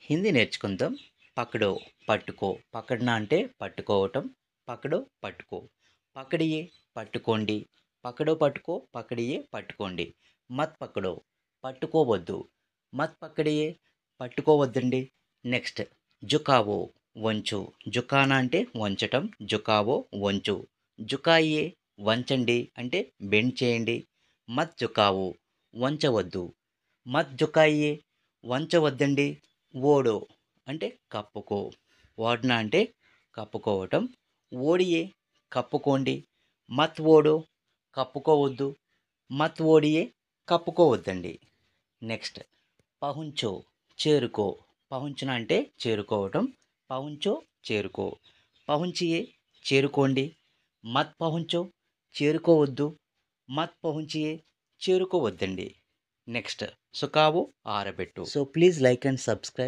హిందీ నేర్చుకుందాం. పకడో పట్టుకో, పకడ్నా అంటే పట్టుకోవటం, పకడో పట్టుకో, పకడియే పట్టుకోండి, పకడో పట్టుకో, పకడియే పట్టుకోండి. మత్ పకడో పట్టుకోవద్దు, మత్ పకడియే పట్టుకోవద్దండి. నెక్స్ట్ జుకావో వంచు, జుకానా అంటే వంచటం, జుకావో వంచు, జుకాయియే వంచండి అంటే బెండ్ చేయండి. మత్ జుకావో వంచవద్దు, మత్ జుకాయియే వంచవద్దండి. ఓడో అంటే కప్పుకో, ఓడ్నా అంటే కప్పుకోవటం, ఓడియే కప్పుకోండి, మత్ ఓడో కప్పుకోవద్దు, మత్ ఓడియే కప్పుకోవద్దండి. నెక్స్ట్ పహుంచో చేరుకో, పహుంచున అంటే చేరుకోవటం, పహుంచో చేరుకో, పహుంచియే చేరుకోండి, మత్ పహుంచో చేరుకోవద్దు, మత్ పహుంచియే చేరుకోవద్దండి. నెక్స్ట్ సుకావో ఆరబెట్టు. So please like and subscribe.